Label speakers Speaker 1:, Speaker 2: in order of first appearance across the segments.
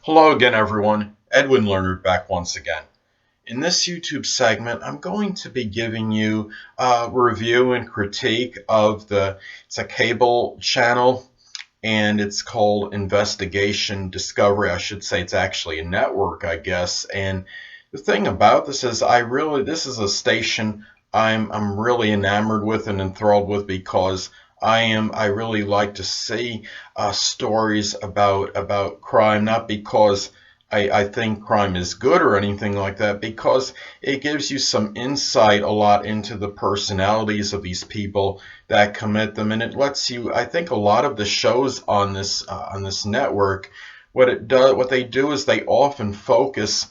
Speaker 1: Hello again, everyone. Edwin Learnard back once again. In this YouTube segment, I'm going to be giving you a review and critique of it's a cable channel and it's called Investigation Discovery. I should say it's actually a network, I guess. And the thing about this is this is a station I'm really enamored with and enthralled with because I really like to see stories about crime, not because I think crime is good or anything like that, because it gives you some insight a lot into the personalities of these people that commit them, and it lets you. I think a lot of the shows on this network, what they do is they often focus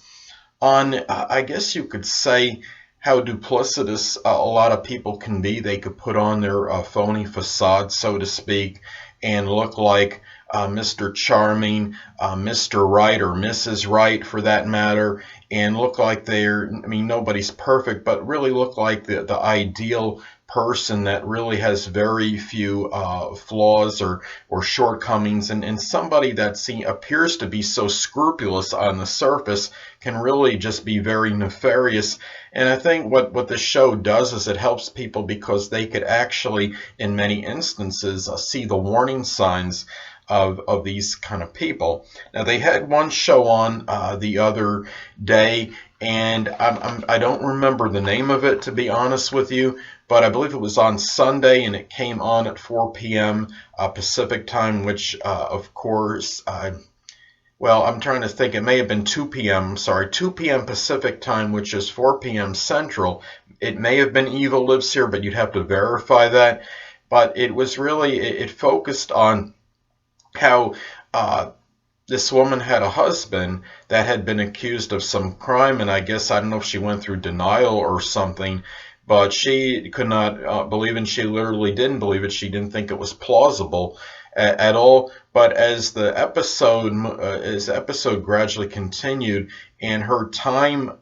Speaker 1: on, I guess you could say, how duplicitous a lot of people can be. They could put on their phony facade, so to speak, and look like Mr. Charming, Mr. Right, or Mrs. Right for that matter, and look like nobody's perfect, but really look like the ideal person that really has very few flaws or shortcomings, and somebody that appears to be so scrupulous on the surface can really just be very nefarious. And I think what the show does is it helps people because they could actually, in many instances, see the warning signs of these kind of people. Now, they had one show on the other day, and I don't remember the name of it, to be honest with you, but I believe it was on Sunday, and it came on at 4 p.m. Pacific time, which, of course, well, I'm trying to think. It may have been 2 p.m. Sorry, 2 p.m. Pacific time, which is 4 p.m. Central. It may have been Evil Lives Here, but you'd have to verify that. But it focused on how this woman had a husband that had been accused of some crime, and I guess I don't know if she went through denial or something, but she could not believe it. She literally didn't believe it. She didn't think it was plausible at all. But as the episode gradually continued and her time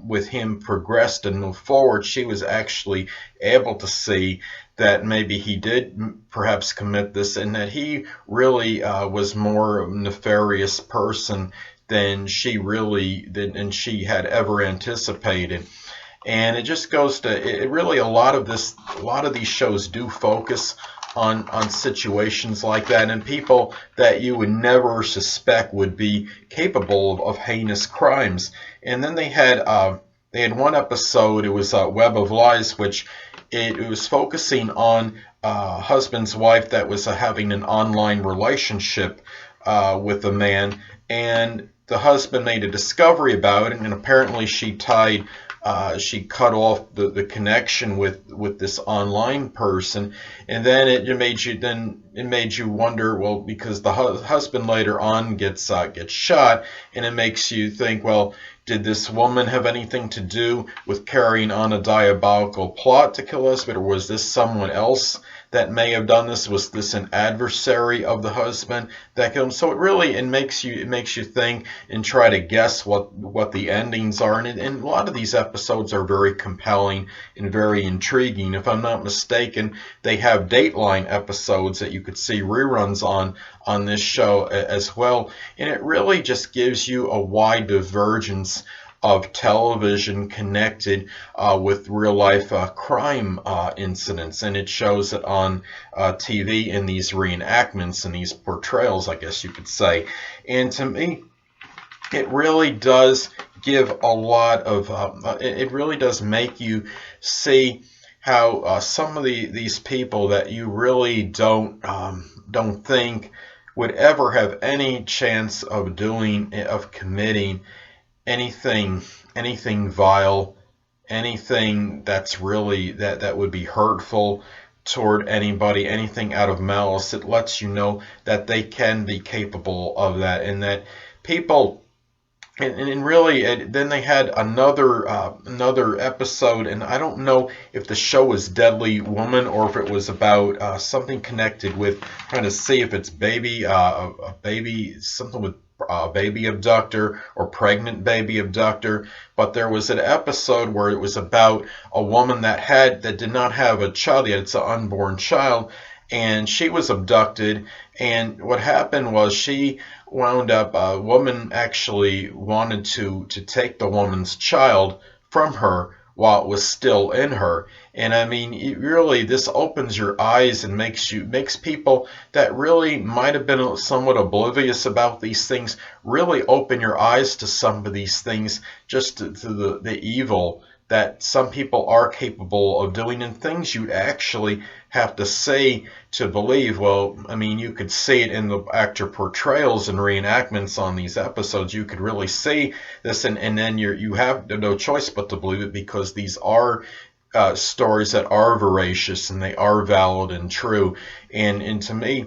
Speaker 1: with him progressed and moved forward, she was actually able to see that maybe he did perhaps commit this, and that he really was more of a nefarious person than she had ever anticipated. And it just goes to it really a lot of these shows do focus on situations like that, and people that you would never suspect would be capable of heinous crimes. And then they had one episode. It was Web of Lies, which it was focusing on husband's wife that was having an online relationship with a man, and the husband made a discovery about it, and apparently she cut off the connection with this online person, and then it made you wonder, well, because the husband later on gets shot, and it makes you think, well, did this woman have anything to do with carrying on a diabolical plot to kill us, or was this someone else that may have done this? Was this an adversary of the husband that killed him? So it makes you think and try to guess what the endings are. And a lot of these episodes are very compelling and very intriguing. If I'm not mistaken, they have Dateline episodes that you could see reruns on this show as well. And it really just gives you a wide divergence of television connected with real life crime incidents, and it shows it on TV in these reenactments and these portrayals, I guess you could say. And to me, it really does give a lot of it really does make you see how some of these people that you really don't think would ever have any chance of committing anything vile, anything that's really that would be hurtful toward anybody, anything out of malice. It lets you know that they can be capable of that, and that people. And really, then they had another episode, and I don't know if the show was Deadly Woman or if it was about something connected with trying to see if it's something with baby abductor or pregnant baby abductor. But there was an episode where it was about a woman that did not have a child yet. It's an unborn child, and she was abducted. And what happened was she wound up, a woman actually wanted to take the woman's child from her while it was still in her. And I mean, really, this opens your eyes and makes people that really might have been somewhat oblivious about these things really open your eyes to some of these things, just to the evil that some people are capable of doing, and things you'd actually have to say to believe. Well, I mean, you could see it in the actor portrayals and reenactments on these episodes. You could really see this, and then you have no choice but to believe it, because these are stories that are veracious and they are valid and true. And to me,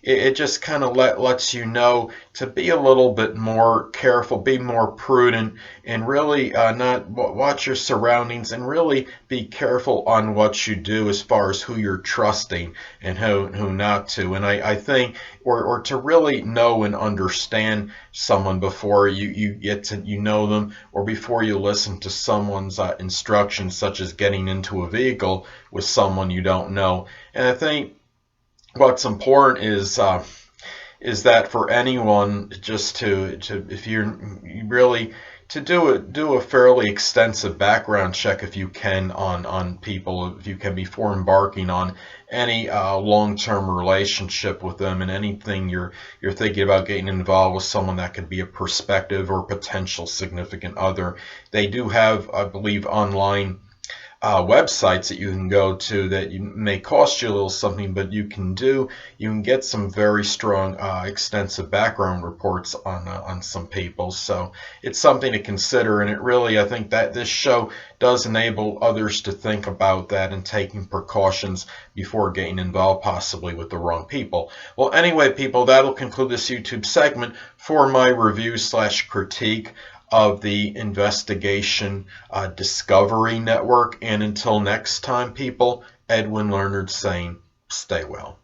Speaker 1: it just kind of lets you know to be a little bit more careful, be more prudent, and really not watch your surroundings, and really be careful on what you do as far as who you're trusting and who not to. And I think, or to really know and understand someone before you get to know them, or before you listen to someone's instructions, such as getting into a vehicle with someone you don't know. And I think what's important is that for anyone, just to if you're really to do a fairly extensive background check, if you can, on people, if you can, before embarking on any long-term relationship with them, and anything you're thinking about getting involved with someone that could be a prospective or potential significant other. They do have, I believe, online websites that you can go to that may cost you a little something, but you can get some very strong, extensive background reports on some people. So it's something to consider, and it really, I think that this show does enable others to think about that and taking precautions before getting involved possibly with the wrong people. Well, anyway, people, that'll conclude this YouTube segment for my review slash critique of the Investigation Discovery Network. And until next time, people, Edwin Learnard saying, stay well.